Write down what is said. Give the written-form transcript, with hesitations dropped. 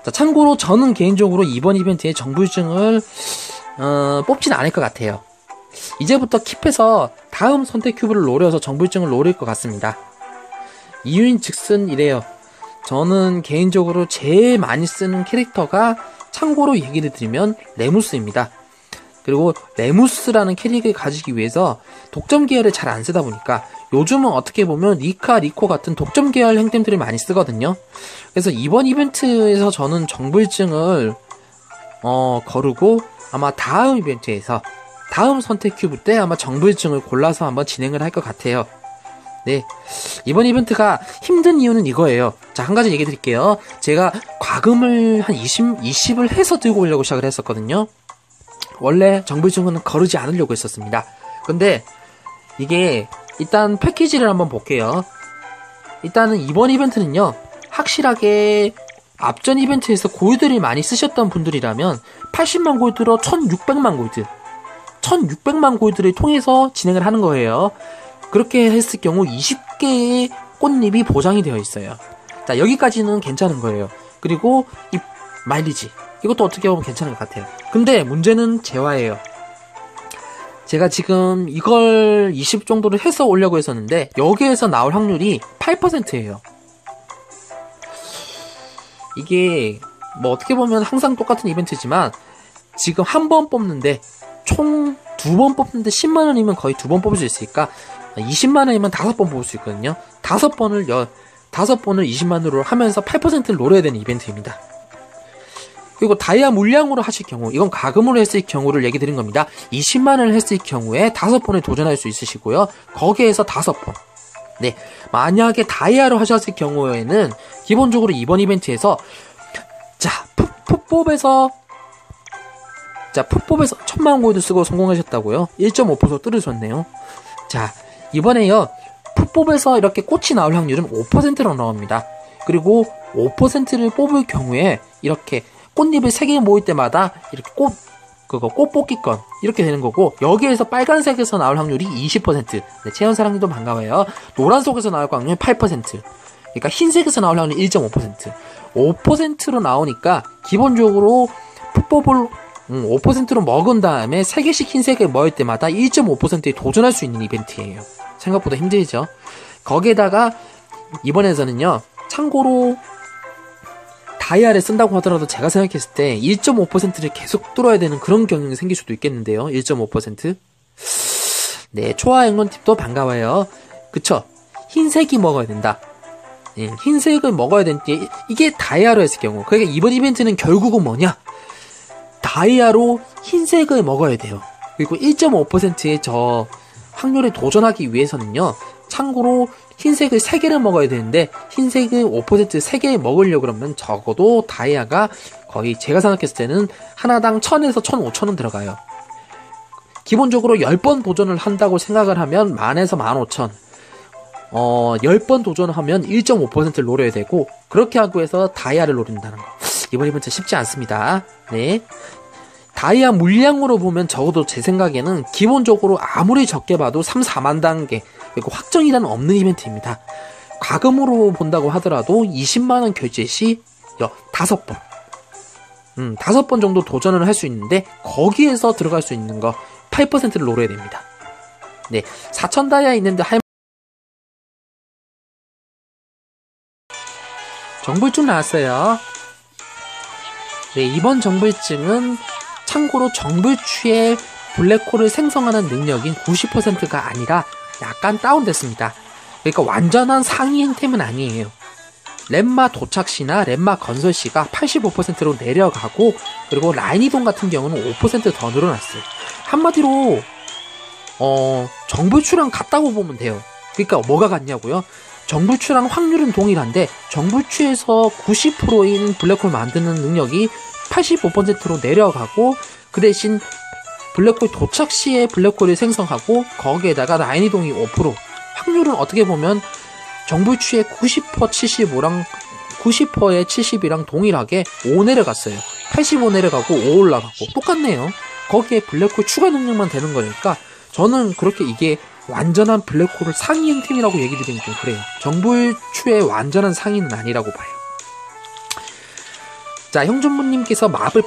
자, 참고로 저는 개인적으로 이번 이벤트에 정불증을 뽑진 않을 것 같아요. 이제부터 킵해서 다음 선택 큐브를 노려서 정불증을 노릴 것 같습니다. 이유인 즉슨 이래요. 저는 개인적으로 제일 많이 쓰는 캐릭터가, 참고로 얘기를 드리면 레무스입니다. 그리고 레무스라는 캐릭을 가지기 위해서 독점 계열을 잘 안 쓰다 보니까 요즘은 어떻게 보면 리카, 리코 같은 독점 계열 행템들을 많이 쓰거든요. 그래서 이번 이벤트에서 저는 정불증을 거르고 아마 다음 이벤트에서 다음 선택 큐브 때 아마 정불증을 골라서 한번 진행을 할 것 같아요. 네, 이번 이벤트가 힘든 이유는 이거예요. 자, 한 가지 얘기 드릴게요. 제가 과금을 한 20을 해서 들고 오려고 시작을 했었거든요. 원래 정불증은 거르지 않으려고 했었습니다. 근데 이게 일단 패키지를 한번 볼게요. 일단은 이번 이벤트는요, 확실하게 앞전 이벤트에서 골드를 많이 쓰셨던 분들이라면 80만 골드로 1600만 골드 1600만 골드를 통해서 진행을 하는 거예요. 그렇게 했을 경우 20개의 꽃잎이 보장이 되어 있어요. 자, 여기까지는 괜찮은 거예요. 그리고 이 마일리지, 이것도 어떻게 보면 괜찮은 것 같아요. 근데 문제는 재화예요. 제가 지금 이걸 20 정도를 해서 오려고 했었는데 여기에서 나올 확률이 8%예요. 이게 뭐 어떻게 보면 항상 똑같은 이벤트지만 지금 한 번 뽑는데 총 2번 뽑는데 10만원이면 거의 2번 뽑을 수 있으니까 20만원이면 5번 뽑을 수 있거든요. 5번을 20만원으로 하면서 8%를 노려야 되는 이벤트입니다. 그리고 다이아 물량으로 하실 경우, 이건 가금으로 했을 경우를 얘기 드린 겁니다. 20만원을 했을 경우에 5번에 도전할 수 있으시고요. 거기에서 5번. 네, 만약에 다이아로 하셨을 경우에는 기본적으로 이번 이벤트에서 풋법에서 1000만 골드 쓰고 성공하셨다고요? 1.5% 뚫으셨네요. 자, 이번에요, 풋법에서 이렇게 꽃이 나올 확률은 5%로 나옵니다. 그리고 5%를 뽑을 경우에 이렇게 꽃잎을 3개 모일 때마다 이렇게 꽃 뽑기권 이렇게 되는 거고, 여기에서 빨간색에서 나올 확률이 20%. 네, 채연사랑님도 반가워요. 노란색에서 나올 확률이 8%. 그러니까 흰색에서 나올 확률이 1.5%. 5%로 나오니까 기본적으로 풋법을 5%로 먹은 다음에 3개씩 흰색을 먹을 때마다 1.5%에 도전할 수 있는 이벤트예요. 생각보다 힘들죠. 거기에다가 이번에서는요, 참고로 다이아를 쓴다고 하더라도 제가 생각했을 때 1.5%를 계속 뚫어야 되는 그런 경향이 생길 수도 있겠는데요. 1.5%. 네, 초아 앵론팁도 반가워요. 그쵸? 흰색이 먹어야 된다. 흰색을 먹어야 되는데 이게 다이아로 했을 경우, 그러니까 이번 이벤트는 결국은 뭐냐? 다이아로 흰색을 먹어야 돼요. 그리고 1.5%의 저 확률에 도전하기 위해서는요, 참고로 흰색을 3개를 먹어야 되는데 흰색을 5% 3개 먹으려고 그러면 적어도 다이아가 거의 제가 생각했을 때는 하나당 1000에서 15,000원 들어가요. 기본적으로 10번 도전을 한다고 생각을 하면 10,000에서 15,000. 10번 도전하면 1.5%를 노려야 되고, 그렇게 하고 해서 다이아를 노린다는 거. 이번 이벤트 쉽지 않습니다. 네. 다이아 물량으로 보면 적어도 제 생각에는 기본적으로 아무리 적게 봐도 3, 4만 단계, 그리고 확정이란 없는 이벤트입니다. 과금으로 본다고 하더라도 20만원 결제 시 5번. 5번 정도 도전을 할 수 있는데, 거기에서 들어갈 수 있는 거 8%를 노려야 됩니다. 네. 4,000 다이아 있는데 정불증 나왔어요. 네, 이번 정불증은 참고로 정불추의 블랙홀을 생성하는 능력인 90%가 아니라 약간 다운됐습니다. 그러니까 완전한 상위 행템은 아니에요. 렘마 도착시나 렘마 건설시가 85%로 내려가고, 그리고 라인이동 같은 경우는 5% 더 늘어났어요. 한마디로 정불추랑 같다고 보면 돼요. 그러니까 뭐가 같냐고요? 정불추랑 확률은 동일한데 정불추에서 90%인 블랙홀 만드는 능력이 85%로 내려가고, 그 대신 블랙홀 도착 시에 블랙홀을 생성하고 거기에다가 라인 이동이 5%. 확률은 어떻게 보면 정불추의 90% 75랑 90%의 70이랑 동일하게 5 내려갔어요. 85 내려가고 5 올라가고 똑같네요. 거기에 블랙홀 추가 능력만 되는 거니까 저는 그렇게 이게 완전한 블랙홀을 상위인 팀이라고 얘기 드리면 좀 그래요. 정불추의 완전한 상위는 아니라고 봐요. 자, 형전무님께서 마블